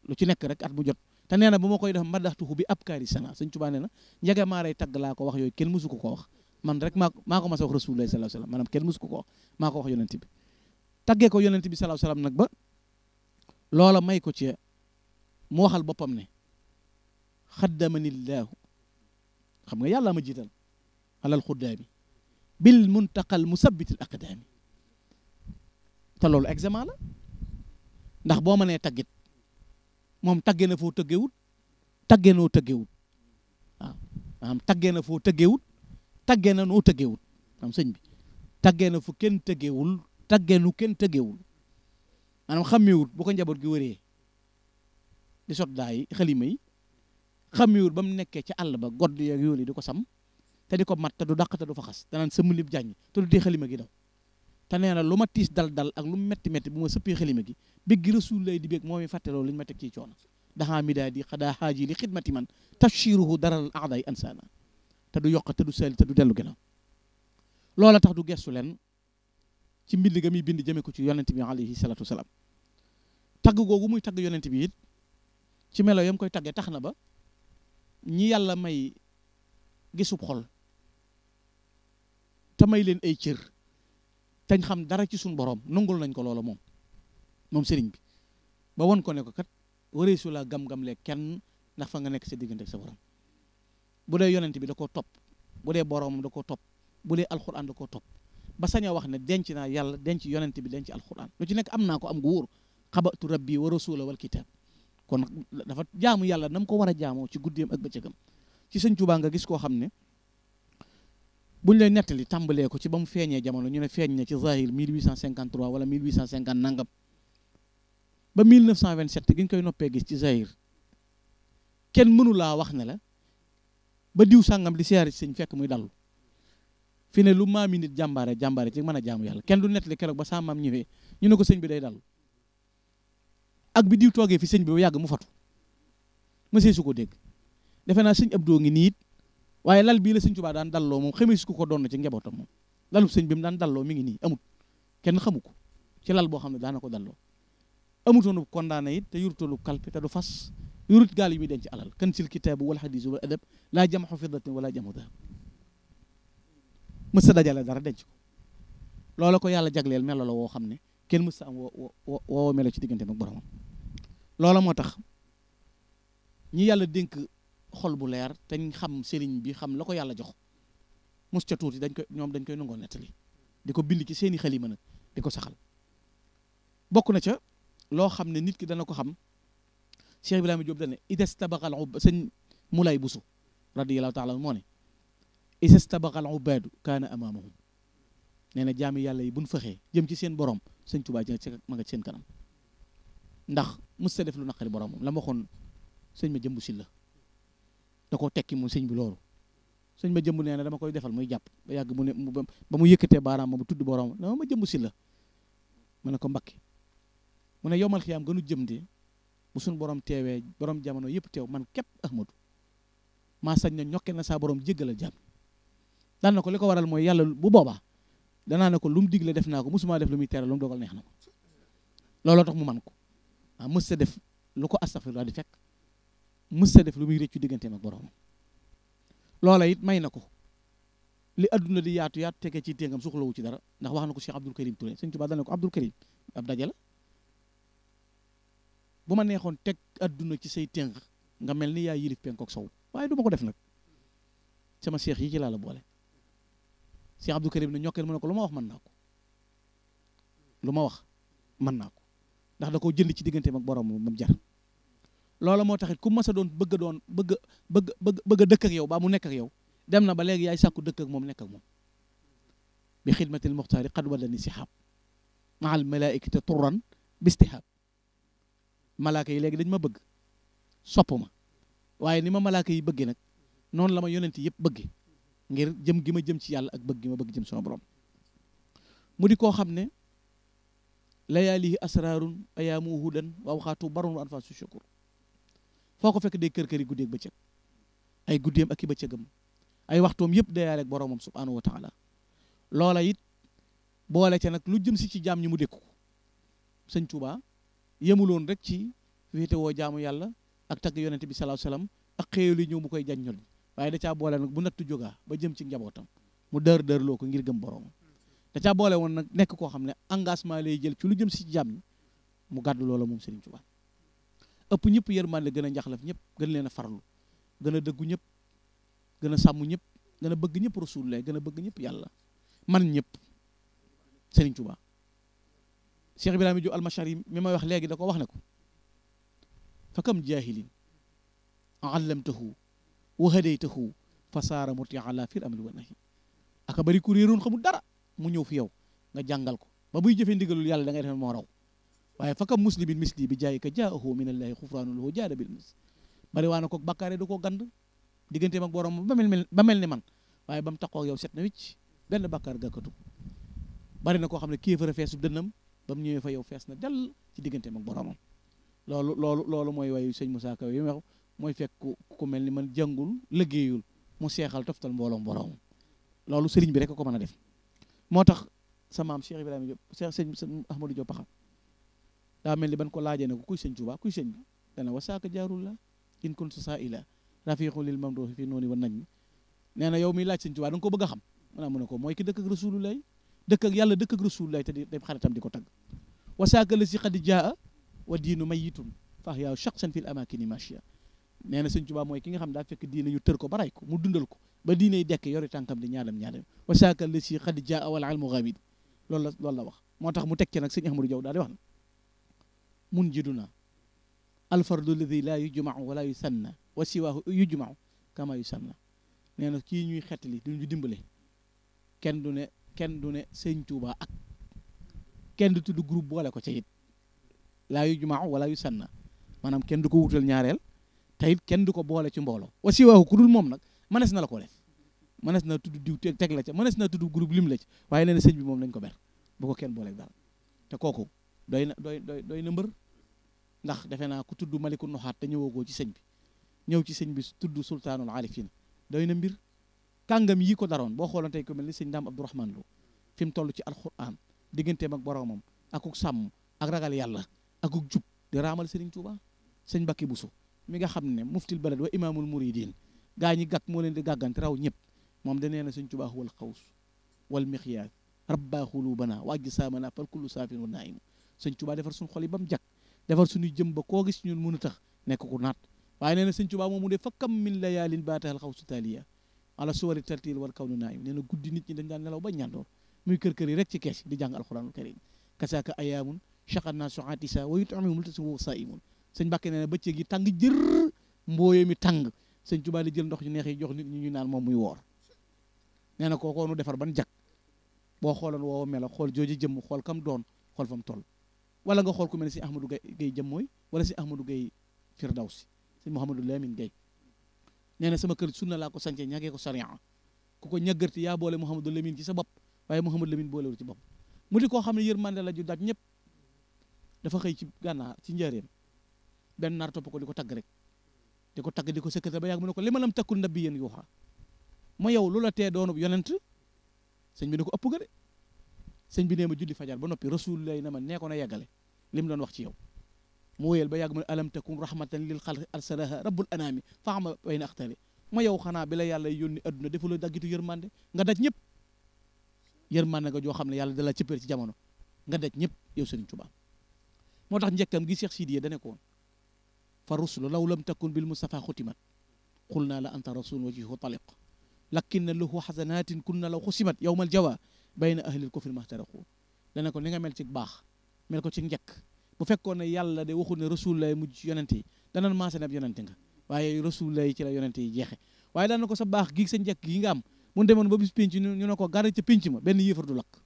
lu ci nekk rek at mu jot te nee na bu ma koy def madaxtuhu bi ab kaari sana sëñ Tuubaa nee na njege maaray tagg laa ko wax yooyu kenn mësu ko wax man rek maa ko mas a wax rasulullah sallallahu alayhi wasallam maanaam kenn mësu ko wax maa ko wax yonent bi taggee ko yonent bi sallallahu alayhi wasallam nag ba loola may ko ci mu waxal boppam ne xaddamanillaahu xam nga yàlla ma jiital alal xuddaami bil muntaqal musabbitil aqdaami te loolu examen la ndax boo mënee taggit moom taggee na foo tëggewut taggee noo tëggewut waaw maanaam taggee na foo tëggewut taggee na noo tëggewut am sëñ bi taggee na fu kenn tëggewul taggee nu kenn tëggewul maanaam xàmmewut bu ko njaboot gi wëree di sot daay xalima yi xàmmewut ba mu nekkee ci àll ba godd yeeg yoon yi di ko sam te di ko mat te du dàq te du fa xas danaan sëmm lib jàññ te du tee xalima gi daw te nee na lu ma tiis dal ak lu mu metti bu ma sëppee xalima gi béggi rasul lay di bég moo mi fàtteloo li ñu ma teg ciy coono daxaa midaa di xadaa xaaji li xidmati man tashiruhu daral aaday ansana te du yokk te du sali te du dellu ginnaaw loola tax du gestu leen ci mbind ga muy bind jëme ko ci yonent bi alayhi salatu wasalaam tagg googu muy tagg yonent bi it ci melo yam koy taggee tax na ba ñi yàlla may gisub xol te may leen ay cër tañ xam dara ci suñ borom nangul nañ ko loola moom sëriñ bi ba won ko ne ko kat waree su la gam-gam lee kenn ndax fa nga nekk sa diggante ak sa borom bu dee yonent bi da koo topp bu dee boroomam da koo topp bu dee alxuraan da koo topp ba sañ a wax ne denc naa yàlla denc yonent bi denc alxuraan lu ci nekk am naa ko am gu wóor xabatu rabbi wa rasula wal kitab kon dafa jaamu yàlla na mu ko war a jaamoo ci guddeem ak bëccëgam ci sëñ Tuubaa nga gis koo xam ne buñ lay nettali tàmbalee ko ci ba mu feeñee jamono ñu ne feeñ na ci zahir 1853 wala 1850 nangam ba 1927 gi ñu koy noppee gis ci zahir kenn mënu laa wax ne la ba diw sàngam di siyaare ci sëñ fekk muy dallu fi ne lu maami nit jàmbaare ci mën a jaamu yàlla kenn du nettali keroog ba sa maam ñëwee ñu ne ko sëñ bi day dallu ak bi diw toogee fi sëñ bi ba yàgg mu fatu mësee su ko dégg defe naa sëñ Abdou ngi niit waaye lal bii la sëñ Tuubaa daan dalloo moom xamee su ko doon na ci njabootam moom lalu sëñ bi mu daan dalloo mi ngi nii amut kenn xamu ko ci lal boo xam ne daana ko dalloo amutoonu condamné it te yurutoonu kalpe te du fas yurut gaal yi muy denc alal kan sil kitaabu wal hadiis wal adab laa jamxu fiddatin wala jamu dahab mës sa dajale dara denc ko loola ko yàlla jagleel melo la woo xam ne kenn mës sa am woo melo ci diggante ak boromam loola moo tax ñi yàlla dénk xol bu leer te ñu xam sëriñ bi xam la ko yàlla jox mos ca tuuti dañ koy nangoo nettali di ko bind ci seeni xalima nag di ko saxal bokk na ca loo xam ne nit ki dana ko xam Cheikh Ibrahima Diop dane idastabaqal ubba sëñ Moulay Bousso radiyallahu taala moo ne idastabaqal ubbaadu kaana amaamahum nee na jaami yàlla yi buñ fexee jëm ci seen borom sëñ Tuubaa ma nga ci seen kanam ndax mës ta def lu naqari boromam la ma waxoon sëñ ma jëmb si la da koo tekki moom sëñ bi loolu sëñ ma jëmb nee na dama koy defal muy jàpp ba yàgg mu ne ba mu yëkkatee baaraam ma bu tudd borom dama ma jëmb si la ma ne ko Mbakke mu ne yowmal xiyaam gënu jëm de bu suñ borom teewee borom jamono yëpp teew man képp Ahmadu maa sañ na ñokke na saa borom jéggalal jàmm daan na ko li ko waral mooy yàlla bu boobaa danaa ne ko lu mu digle def naa ko musuma def lu muy tere lu mu dogal neex na ko looloo tax mu man ko ah mës sa def lu ko astafirullah di fekk mës sa def lu muy réccu digganteem ak borom loola it may na ko li adduna di yaatu yaatu tege ci téngam soxlawu ci dara ndax wax na ko Cheikh Abdoul Karim Touré sëñ Tuubaa dana ko Abdoul Karim ab daje la bu ma neexoon teg adduna ci say téng nga mel ni yaa yilif penkook sow waaye du ma ko def nag sama cheikh yi ci laa la boole Cheikh Abdoul Karim ne ñokkeel mu ne ko lu ma wax mën naa ko lu ma wax mën naa ko ndax da koo jënd ci digganteem ak borom moom jar loola moo taxit ku mas a doon bëgg a dëkk ak yow baa mu nekk ak yow dem na ba léegi yaay sàkku dëkk ak moom nekk ak moom bi xidmatil muxtaari qad wala ni sihab maal malaikati turran bistihab malaaka yi léegi dañ ma bëgg sopp ma waaye ni ma malaaka yi bëgge nag noonu la ma yonent yëpp bëgge ngir jëm gi ma jëm ci yàlla ak bëgg gi ma bëgg jëm sama borom mu di koo xam ne layaalihi asraarun ayaamu hudan wa awxaatu barun wa anfaasu shukur foo ko fekk day kër-kër yi guddeeg bëccëg ay guddeem ak i bëccëgam ay waxtoom yëpp dayaale ak boromam subhanahu wa taala loola it boole ca nag lu jëm si ci jaam ñi mu dékku sëñ Tuubaa yemuloon rek ci wéete woo jaamu yàlla ak tagg yonente bi sallallahu alayhi wasallam ak xéew li ñëw mu koy jaññol waaye da caa boole nag bu nattu jógaa ba jëm ci njabootam mu dër loo ko ngir gëm boromam da caa boole woon nag nekk koo xam ne engagement lay jël ci lu jëm si jaam ñi mu gàddu loola moom Sëriñ Tuubaa ëpp ñëpp yërmande gën a njaxlaf ñëpp gën leen a farlu gën a dëggu ñëpp gën a sàmm ñëpp gën a bëgg ñëpp rasulullah gën a bëgg ñëpp yàlla man ñëpp Sëriñ Tuubaa Cheikh Ibrahima Diop almashari mi may wax léegi da ko wax ne ko fa kam jaahilin allamtahu wa hadaytahu fa saara muti ala fil amri wa nahi aka bari ku réeroon xamul dara mu ñëw fi yow nga jàngal ko ba buy jëfee ndigalul yàlla da ngay def moo raw waaye fa kam muslimin misli bi jaay ka jaahu min allahi xufraanu lahu jaada bil mis bari waa na ko bakkaare du ko gand digganteem ak borom ba mel ni man waaye ba mu taxoo ak yow set na wicc benn bakkaar gàkkatu bari na koo xam ne kéefar a feesu dënnam ba mu ñëwee fa yow fees na dell ci digganteem ak boromam loolu mooy wayu sëñ Moussa Ka yi wax mooy fekk ku mel ni man jàngul liggéeyul mu seexal toftal mbooloom boromam loolu sëriñ bi rek ko mën a def moo tax sa maam Cheikh Ibrahima Diop sëñ Ahmadou Diop Paxa daa mel ni ban ko laajee ne ko kuy sëñ Tuubaa kuy sëñ bi dana wasaaka jaarul la in kuntu saa'ila rafiqu lil mamduhi fi nooni wa najmi nee na yow miy laaj sëñ Tuubaa da nga ko bëgg a xam mu ne ko mooy ki dëkk ak rasulullah dëkk ak yàlla dëkk ak rasulullah te di xaritam di ko tagg wasaaka la si xadi jaa wa diinu mayitun fax yaaw shaqsan fil amakini machia nee na sëñ Tuubaa mooy ki nga xam daa fekk diine ñu tër ko ba ray ko mu dundal ko ba diiney dekk yori tànkam di ñaadam wa saakal la si xad jaa wal ilmu ghaabid loolu la wax moo tax mu teg ci nag sëñ Ahmadou Diaw daal di wax na mun jiduna alfardu alladi laa yujmau wala yusanna wa siwaahu yujmau kama yusanna nee na kii ñuy xettali duñu dimbale kenn du ne sëñ Tuuba ak kenn du tudd groupe boole ko ca it laa yujmau wala yusanna maanaam kenn du ko wutal ñaareel te it kenn du ko boole ci mbooloo wa siwaahu ku dul moom nag mënees na la ko def mënees na tudd diw teg la ca mënees na tudd groupe lim la ci waaye nee na sëñ bi moom lañ ko ber bu ko kenn booleeg dara te kooku doy na mbër ndax defe naa ku tudd maliku noxaat te ñëwagoo ci sëñ bi ñëw ci sëñ bi tudd sultaanul arifin doy na mbir kàngam yi ko daroon boo xooloon tey ko mel ni sëñ Daam Abdourahman Lo fi mu toll ci alquran digganteem ak boromam akuk sàmm ak ragal yàlla akuk jub di raamal sëriñ Tuuba sëñ Bakki Buso mi nga xam ne muftil balad wa imaamul muridin gaa ñi gàkk moo leen di gàggante raw ñëpp moom da nee na sëñ Tuuba wal xaws wal miqyaas rabba xulubana wa ajsaamana fal kullu saafin wa naim sëñ Tuuba defar suñu xol yi ba mu jag defar suñuy jëm ba koo gis ñun mën a tax nekk ku naat waaye nee na sëñ Tuuba moom mu dee fakkam min layaalin baataal xawsu taaliya ala suwari tartil wal kawnu naim nee na guddi nit ñi dañ daan nelaw ba ñandoor muy kër yi rek ci kees di jàng alquranul karim kasaaka ayaamun chaqanna soatisa wa yutamimul tasi wo saimun sëñ Mbàkke nee na bëccëg yi tàng jër mbooye mi tàng sëñ Tuuba di jël ndox yu neex yi jox nit ñi ñu naan moom muy woor nee na kookoo nu defar ban jag boo xooloon woowa melo xool jooju jëmm xool kam doon xool fa mu toll wala nga xool ku mel ne si Ahmadou Gaye jëm mooy wala si Ahmadou Gaye Firdawsi si Mouhamadou Lamine Gaye nee na sama kër sunna laa ko sance ñagee ko sariya ku ko ñaggarti yaa boole Mouhamadou Lamine ci sa bopp waaye Mouhamadou Lamine boolewul ci bopp mu di koo xam ne yërmande la ju daj ñëpp dafa xëy ci gànnaar ci njaareem benn naar topp ko di ko tagg rek di ko tagg di ko sëkkate ba yàgg mu ne ko li ma lam takkul nabbi yéen yuuxa ma yow lu la tee doonub yonent sëñ bi ne ko ëpp ga de sëñ bi nee ma julli fajar ba noppi rasulullah na ma nee ko na yeggale li mu doon wax ci yow mu wéyal ba yàgg mu ne alam takun rahmatan lil xalqi arsalaha rabbul anami faama bayna axtali ma yow xanaa bi la yàlla yónni adduna defu la daggitu yërmande nga daj ñëpp yërmande nga joo xam ne yàlla dala cëppéer ci jamono nga daj ñëpp yow Sëriñ Tuubaa moo tax njëkkam gi Cheikh Sidiye dane ko woon fa rusulu law lam takun bil mustafa xutimat xul naa la anta rasul wajihu taliq lakinna lahu xasanatin kunna law xusimat yawmal jawa bayna ahlil kufri mahtaraqu dana ko ni nga mel ci baax mel ko ci njëkk bu fekkoon ne yàlla de waxul ne rasul lay mujj ci yonente yi danan maase ne ab yonente nga waaye rasul lay ci la yonente yi jeexe waaye dana ko sa baax gi sa njëkk gi nga am mun demoon ba bis pénc ñu ne ko gara ca pénc ma benn yéefar du lakk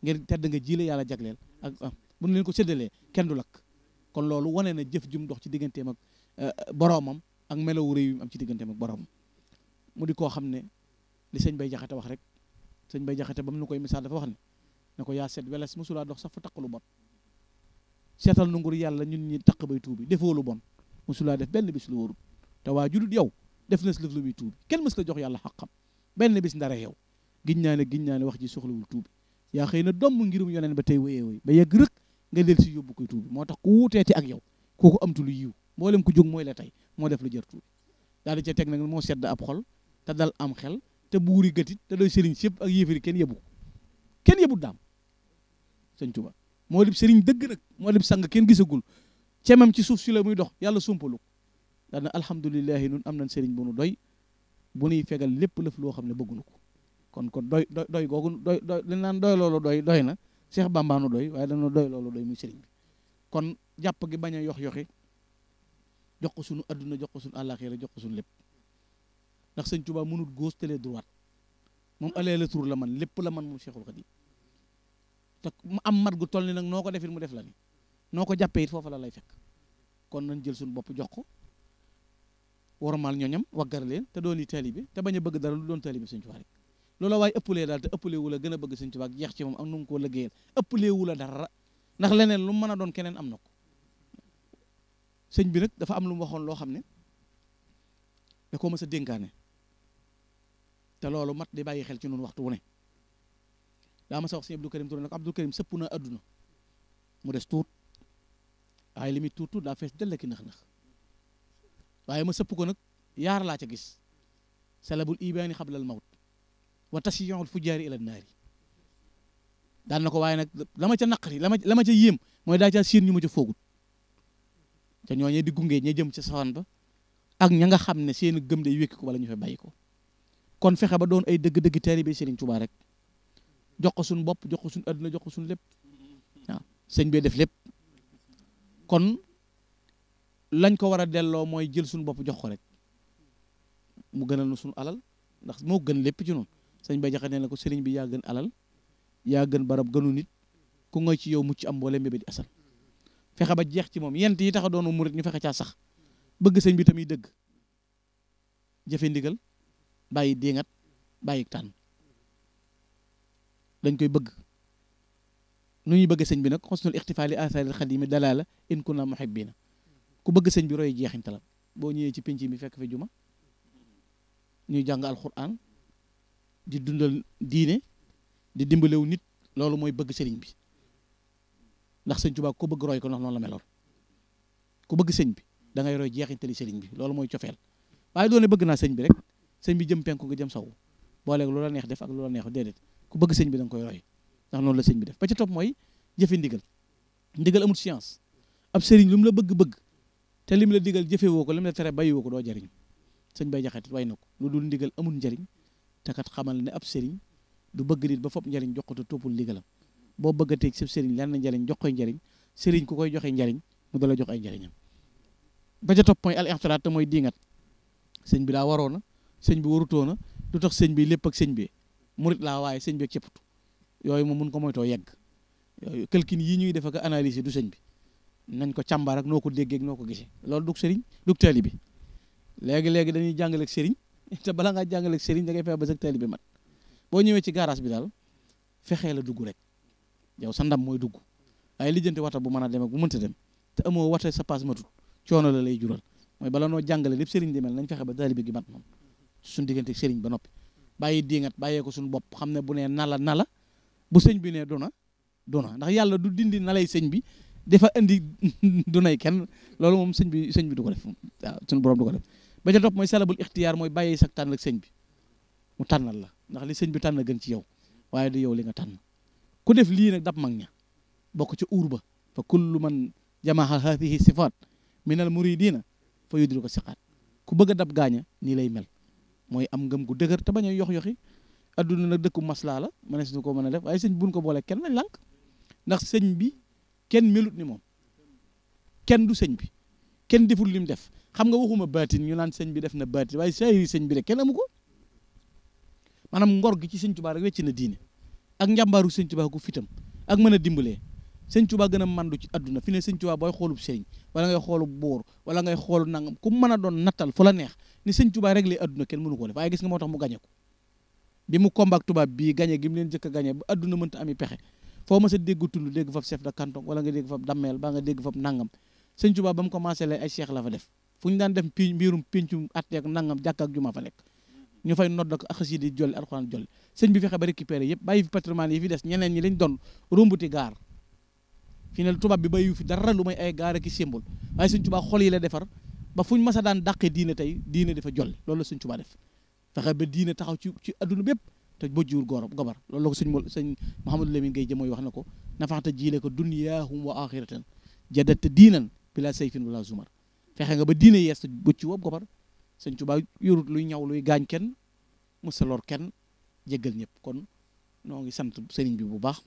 ngir tedd nga jiile yàlla jagleel ak bu ñu leen ko séddalee kenn du lakk kon loolu wane na jëf jum dox ci digganteem ak boroomam ak melowu réew yi am ci digganteem ak boroomam mu di koo xam ne li sëñ Bay Jaxate wax rek sëñ Bay Jaxate ba mu nu koy misaal dafa wax ne ko yaa set weles mosulaa dox sax fa taq lu bon seetal nu ngur yàlla ñun ñi taq bay tuubi defoo lu bon mosulaa def benn bis lu warul te waa judut yow def na si lëf lu muy tuubi kenn mës la jox yàlla xaqam benn bis ndara yow giñ naa ne wax ji soxlawul tuubi yaa xëy na domm ngirum yoneen ba tey wéyee ba yegg rek nga del si yóbbu koy tuubi moo tax ku wuuteeti ak yow kooku amtu lu yiw mboolem ku jóg mooy la tey moo def lu jër tuubi daal di ca teg nag moo sedd ab xol te dal am xel te buuri gëtit te doy sëriñ sépp ak yéefari kenn yebu daam sëñ Tuuba moo lib sëriñ dëgg nag moo lib sang kenn gisagul cemam ci suuf si la muy dox yàlla sumpalu daal na alhamdulilahi nun am nañ sëriñ bu nu doy bu nuy fegal lépp lëf loo xam ne bëggunu ko kon doy googu doy li naan doy loolu doy na Cheikh Bamba nu doy waaye dana doy loolu doy muy sëriñ bi kon jàpp gi bañ a yoxi jox ko sunu adduna jox ko sunu àllaaxira jox ko sunu lépp ndax sëñ Tuubaa mënut gauche télé droite moom aller le tour la man lépp la man moom Cheikhul Khadim te mu am mat gu toll ni nag noo ko defit mu def la ni noo ko jàppee it foofa la lay fekk kon nañ jël suñu bopp jox ko wormaal ñoñam waggar leen te doon yi taalibe te bañ a bëgg dara lu doon taalibe sëñ Tuubaa rek loola waaye ëppalee daal te ëppalee wu la gën a bëgg sëñ Tuubaa jeex ci moom am nu mu ko liggéeyal ëppalee wu la dara ndax leneen lu mu mën a doon keneen am na ko sëñ bi nag dafa am lu mu waxoon loo xam ne da koo mës a dénkaane te loolu mat di bàyyi xel ci noonu waxtu wu ne daa ma sa wax sëñ Abdou Karim Touré nag Abdou Karim sëpp na adduna mu des tuut waaye li muy tuut daa fees dell ki nax-nax waaye ma sëpp ko nag yaar laa ca gis salabul ibaani xablal mawt wa tasyi'ul fujaari ila naari daan na ko waaye nag la ma ca naqari la ma ca yéem mooy daa caa siin ñu ma ca foogut te ñooñee di gunge ña jëm ca safaan ba ak ña nga xam ne seen gëm day wékki ko wala ñu fa bàyyi ko kon fexe ba doon ay dëgg-dëgg taalibe Serigne Touba rek jox ko suñu bopp jox ko suñu adduna jox ko suñu lépp waaw sëñ bee def lépp kon lañ ko war a delloo mooy jël suñu bopp jox ko rek mu gënal na suñu alal ndax moo gën lépp ci noonu sëñ Bay Jaxate nee na ko sëriñ bi yaa gën alal yaa gën barab gënu nit ku ngoy ci yow mucc am boole mbébé di asal fexe ba jeex ci moom yent yi tax a doonu murit ñu fexe caa sax bëgg sëñ bi tamit dëgg jëfe ndigal bàyyi déngat bàyyi tànn dañ koy bëgg nu ñuy bëgg sëñ bi nag xosnul ixtifaali atharil xadimi dalala in kunna muhibbina ku bëgg sëñ bi roy jeexintalam boo ñëwee ci penc mi fekk fi juma ñuy jàng alquran di dundal diine di dimbalewu nit loolu mooy bëgg sëriñ bi ndax sëñ Tuubaa ko bëgg roy ko ndax noonu la meloon ku bëgg sëñ bi da ngay roy jeexintali sëriñ bi loolu mooy cofeel waaye doone bëgg naa sëñ bi rek sëñ bi jëm penku nga jëm saw booleeg lu la neex def ak lu la neex déedéet ku bëgg sëñ bi da nga koy roy ndax noonu la sëñ bi def ba ci topp mooy jëfe ndigal amul science ab sëriñ lu mu la bëgg-bëgg te lim la digal jëfe woo ko lim la tere bàyyi woo ko doo jariñ sëñ Bay Jaxate way na ko lu dul ndigal amul njariñ te kat xamal ne ab sëriñ du bëgg nit ba fopp njariñ jox ko te toppul ndigalam boo bëgg a teg sa sëriñ lan na njariñ jox koy njariñ sëriñ ku koy joxe njariñ mu dala jox ay njariñam ba ca topp mooy al ixtiraat te mooy diingat sëñ bi daa waroona sëñ bi warutoona du tax sëñ bi lépp ak sëñ bi murit laa waaye sëñ bi ak cëppatu yooyu moom mun ko moytoo yegg yooyu këlkin yi ñuy def ak analyse du sëñ bi nañ ko càmbar ak noo ko déggee ak noo ko gisee loolu dug sëriñ dug taalibe bi léegi dañuy jàngale ak sëriñ te bala ngaa jàngale ak sëriñ da ngay fexe ba sa taalibe bi mat boo ñëwee ci garage bi daal fexee la dugg rek yow sa ndam mooy dugg waaye lijjanti wata bu mën a dem ak bu mënta dem te amoo wata sa passe matut coono la lay jural mooy bala noo jàngale lépp sëriñ di mel nañ fexe ba taalibe gi mat moom suñu diggante ak sëriñ ba noppi bàyyi diingat bàyyee ko suñu bopp xam ne bu nee nala bu sëñ bi ne duna ndax yàlla du dindi nalay sëñ bi dafa indi dunay kenn loolu moom sëñ bi du ko def waaw suñu borom du ko def ba ca topp mooy salabul ixtiyaar mooy bàyyee sax tànn ak sëñ bi mu tànnal la ndax li sëñ bi tànn gën ci yow waaye du yow li nga tànn ku def lii nag dab mag ña bokk ca uur ba fa kullu man jamaha haadihi sifaat min al muridina fa yudri ko siqaat ku bëgg a dab gaaña nii lay mel mooy am ngëm gu dëgër te bañ a yox-yoxi adduna nag dëkku maslaa la mënees na ko mën a def waaye sëñ buñ ko boole kenn lañ lànk ndax sëñ bi kenn melut ni moom kenn du sëñ bi kenn deful lim def xam nga waxuma baatin ñu naan sëñ bi def na baatin waaye saayiri sëñ bi rek kenn amu ko maanaam ngor gi ci sëñ Tuubaa rek wecc na diine ak njàmbaaru sëñ Tuubaa ku fitam ak mën a dimbalee sëñ Tuubaa gën a mandu ci adduna fi ne sëñ Tuubaa booy xoolub sëriñ wala ngay xoolub buur wala ngay xoolu nangam ku mën a doon nattal fu la neex ni sëñ Tuubaa rek lay adduna kenn mënu ko def waaye gis nga moo tax mu gañe ko bi mu combat tubaab bii gañe gi mu leen jëkk a gañe ba adduna mënta ami pexe foo ma sa dégg tund dégg fab chef de canton wala nga dégg fab dammeel ba nga dégg fab nangam sëñ Tuubaa ba mu commencé lay ay cheikh la fa def fu ñu daan def mbirum péncum atteek nangam jàkk ak juma fa nekk ñu fay nodd ak xasida di jolli alxuraan jolli sëñ bi fexe ba récupéré yëpp bàyyi fi patrimoine yi fi des ñeneen ñi lañ doon rumbuti gaar fi ne tubaab bi bàyyi fi dara lu may ay gaar ak i symbole waaye sëñ Tuubaa xol yi la defar ba fuñ mas a daan dàqee diine tey diine dafa jolli loolu la sëñ Tuubaa def fexe ba diine taxaw ci adduna bépp te bojjiwul gobar loolu la ko sëñ Mouhamadou Lamine Gueye jëmooy wax na ko nafaxta jiile ko dunyaahum wa axiratan jaddat diinan bila sayfin wala zumar fexe nga ba diine yees te bocci woob gobar sëñ Tuubaa yorut luy ñaw luy gaañ kenn mësa lor kenn jéggal ñëpp kon noo ngi sant sëriñ bi bu baax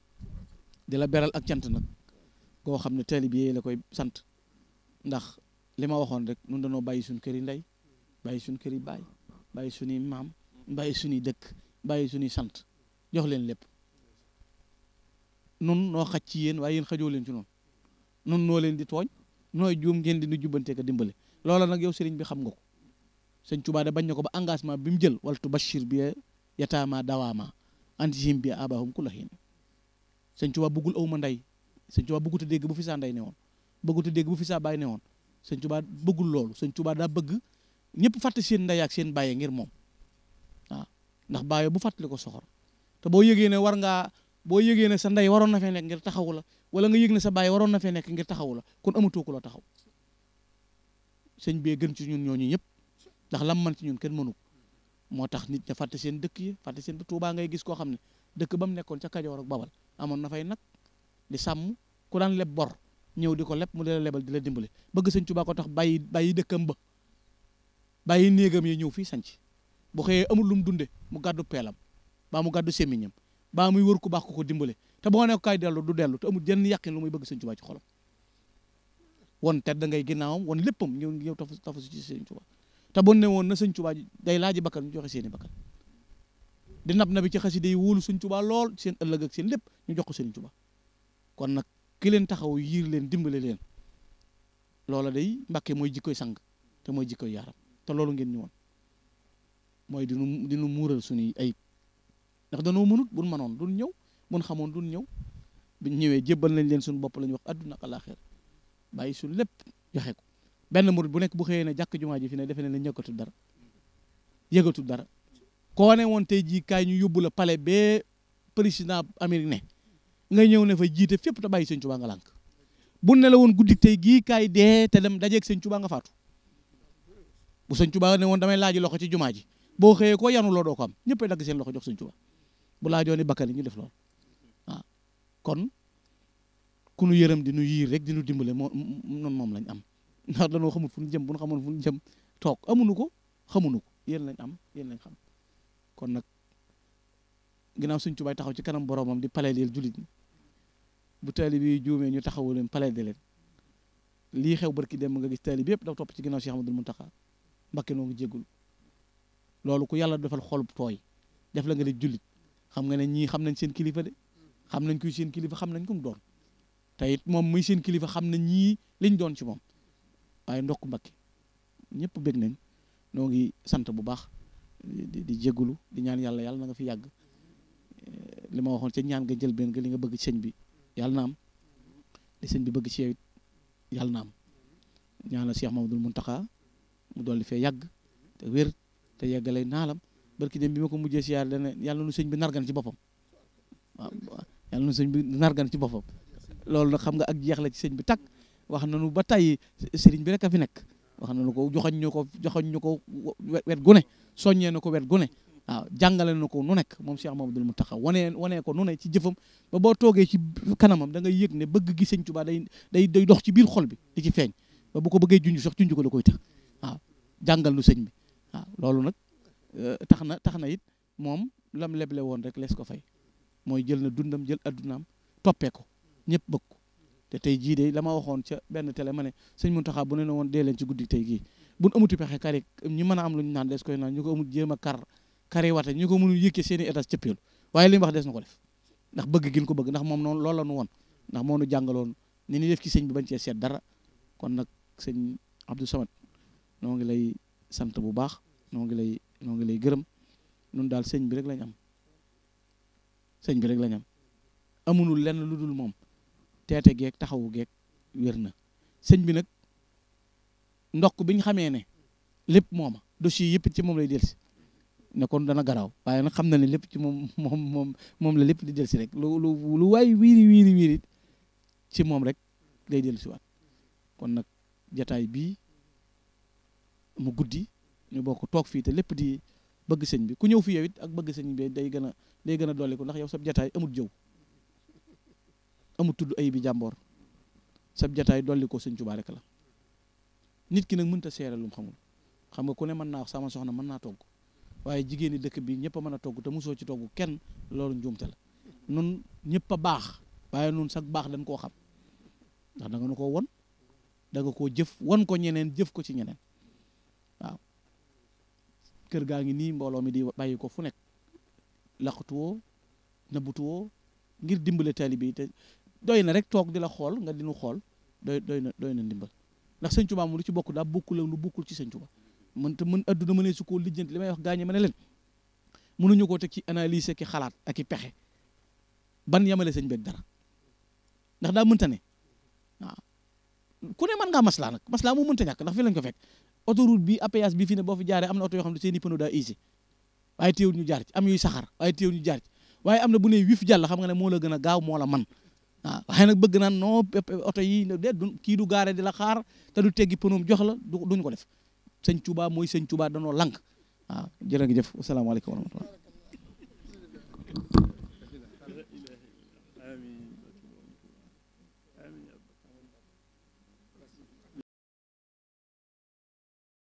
di la beral ak cant nag koo xam ne taalibe yi la koy sant ndax li ma waxoon rek nun dañoo bàyyi suñu kër yi ndey bàyyi suñu kër yi baay bàyyi suñuy maam bàyyi suñuy dëkk bàyyi suñuy sant jox leen lépp nun noo xaj ci yéen waaye yéen xajoo leen ci noonu nun noo leen di tooñ nooy juum ngeen di nu jubbante ka dimbale loola nag yow sëriñ bi xam nga ko sëñ Tuubaa da bañ na ko ba engagement bi mu jël waltu bashir bi yataama dawaama antihim bi abahum ku la xiin sëñ Tuubaa bëggul aw ma ndey sëñ Tuubaa bëggut a dégg bu fi saa ndey ne woon bëggut a dégg bu fi saa baay ne woon sëñ Tuubaa bëggul loolu sëñ Tuubaa daa bëgg ñëpp fàtte seen ndey ak seen bàyyi ngir moom waaw ndax bàyyi bu fàttali ko soxor te boo yëgee ne sa ndey waroon na fee nekk ngir taxawu la wala nga yëg ne sa bàyyi waroon na fee nekk ngir taxawu la kon amatoo ko la taxaw sëñ bee gën ci ñun ñooñu ñëpp ndax lam man ci ñun kenn mënu moo tax nit ña fàtte seen dëkk yi fàtte seen Tuubaa ngay gis koo xam ne dëkk ba mu nekkoon ca Kajoor ak Bawal amoon na fay nag di sàmm ku daan leb bor ñëw di ko leb mu di la lebal di la dimbale bëgg sëñ Tuubaa ko tax bàyyi dëkkam ba bàyyi néegam yi ñëw fii sanc bu xëyee amul lu mu dunde mu gàddu peelam baa mu gàddu sémmiñam baa muy wër ku baax ko dimbale te boo ne ko kaay dellu du dellu te amul jenn yàqin lu muy bëgg sëñ Tuubaa ci xolam won tedd ngay ginnaawam won léppam ñëw tafu ci sëñ Tuubaa te bon ne woon na sëñ Tuubaa day laaji bakkan ñu joxe seeni bakkan di nab na bi ci xasida yi wóolu sëñ Tuubaa lool seen ëllëg ak seen lépp ñu jox ko sëñ Tuubaa kon nag ki leen taxaw yiir leen dimbale leen loola day Mbàkke mooy jikkoy sang te mooy jikkoy yaaram te loolu ngeen ñu woon mooy dinu muural suñuy ayib ndax danoo mënut buñ mënoon duñ ñëw buñ xamoon duñ ñëw buñ ñëwee jébbal nañ leen suñu bopp la ñu wax adduna ak àllaaxira bàyyi suñu lépp joxe ko benn murit bu nekk bu xëyee ne jàkk jumaa ji fi ne defe ne la ñëkkatul dara yëgatul dara koo ne woon tey jii kaay ñu yóbbu la palais bee président Amérique ne nga ñëw ne fa jiite fépp te bàyyi sëñ Tuubaa nga lànk bu ne la woon guddik tey gii kaay dee te dem dajeeg sëñ Tuubaa nga faatu bu sëñ Tuubaa ne woon damay laaji loxo ci jumaa ji boo xëyee ko yanu loo doo ko am ñëppay dagg seen loxo jox sëñ Tuubaa bu laajooni bakkan ñu def lool waaw kon ku nu yërëm di nu yiir rek di nu dimbale noonu moom lañ am ndax dañoo xamul fu ñu jëm bu ñu xamoon fu ñu jëm toog amuñu ko xamuñu ko yéen lañ am yéen lañ xam kon nag ginnaaw sëñ Tuubaa taxaw ci kanam boromam di palais leel jullit ñi bu taali bi juumee ñu taxawu leen palais de leen lii xew barki dem nga gis taali bi yëpp dafa topp ci ginnaaw Cheikh Ahmadul Muntaxa Mbakke noo ngi jéggul loolu ku yàlla defal xol tooy def la nga di jullit xam nga ne ñii xam nañ seen kilifa de xam nañ kuy seen kilifa xam nañ ko mu doon te it moom muy seen kilifa xam na ñii liñ doon ci moom waaye ndokk Mbakke ñëpp bég nañ noo ngi sant bu baax di jéggulu di ñaan yàlla yàlla na nga fi yàgg li ma waxoon ca ñaan nga jël benn nga li nga bëgg ci sëñ bi yàlla na am li sëñ bi bëgg ci yow it yàlla na am ñaanal Cheikh Mamadou Mountakha mu dolli fee yàgg te wér te yeggalay naalam barki dem bi ma ko mujjee siyaar dana yàlla nu sëñ bi nargan ci boppam waaw yàlla nu sëñ bi nargan ci boppam loolu nag xam nga ak jeex la ci sëñ bi takk wax nañu ba tey sëriñ bi rek a fi nekk wax nañu ko joxoñ ñu ko wet gu ne soññee na ko wet gu ne waaw jàngale na ko nu nekk moom Cheikh Mamadou Mountakha wanee ko nu ne ci jëfam ba boo toogee ci kanamam da ngay yëg ne bëgg gi sëñ Tuubaa day dox ci biir xol bi di ci feeñ ba bu ko bëggee junj sax junj ko da koy tax waaw jàngal nu sëñ bi waaw loolu nag tax na it moom lam leble woon rek lees ko fay mooy jël na dundam jël addunaam toppee ko ñëpp bëgg ko te tey jii de la ma waxoon ca benn télé ma ne sëñ Mountakha bu ne woon dee leen ci guddi tey gii buñ amuti pexe kari ñu mën a am lu ñu naan des koy naan ñu ko amul jéem a kari wate ñu ko mënul yëkkee seen i étage cëppeelu waaye li mu wax des na ko def ndax bëgg gin ko bëgg ndax moom noonu loolu la nu woon ndax moo nu jàngaloon ni ni def ci sëñ bi bañ cee seet dara kon nag sëñ Abdou Samad noo ngi lay sant bu baax noo ngi lay gërëm nun daal sëñ bi rek lañ am sëñ bi rek lañ am amunul lenn lu dul moom teete geek taxawu geek wér na sëñ bi nag ndokk bi ñu xamee ne lépp mooma dossier yëpp ci moom lay delsi ne kon dana garaaw waaye nag xam na ne lépp ci moom la lépp di delsi rek lu waay wiiri ci moom rek day delsi waat kon nag jataay bii mu guddi ñu bokk toog fii te lépp di bëgg sëñ bi ku ñëw fi yow it ak bëgg sëñ bi day gën a dolli ko ndax yow sab jataay amut jëw amut tudd ay bi jàmboor sab jataay dolli ko sëñ Tuubaa rek la nit ki nag mënta seere lu mu xamul xam nga ku ne mën naa wax sama soxna mën naa togg waaye jigéen ñi dëkk bi ñëpp a mën a togg te mosoo ci togg kenn loolu njuumte la nun ñëpp a baax waaye nun sax baax dañ koo xam ndax da nga nu ko won da nga koo jëf won ko ñeneen jëf ko ci ñeneen waaw kër gaa ngi nii mbooloo mi di bàyyi ko fu nekk laqatuwoo nëbbutuwoo ngir dimbale taalibe yi te doy na rek toog di la xool nga dinu xool doy na ndimbal ndax sëñ Tuubaa mu lu ci bokk daa bokkul ak lu bokkul ci sëñ Tuubaa mën adduna mënee su koo lijjanti li may wax gaañe ma ne leen mënuñu koo teg ci analyse ki xalaat ak i pexe ban yamale sëñ beeg dara ndax daa mënta ne waaw ku ne mën ngaa maslaa nag maslaa moo mënta ñàkk ndax fi lañ ko fekk autoroute bi APS bi fii ne boo fi jaaree am na oto yoo xam ne seen i pneu daa easy waaye teewul ñu jaar ci am yuy saxaar waaye teewul ñu jaar ci waaye am na bu ne wif jàll xam nga ne moo la gën a gaaw moo la man waaw waaye nag bëgg naan non oto yi kii du gaare di la xaar te du teggi pneu jox la duñu ko def sëñ Tuubaa mooy sëñ Tuubaa danoo lank waaw jërë ngi jëf asalaamaaleykum wa rahmatullah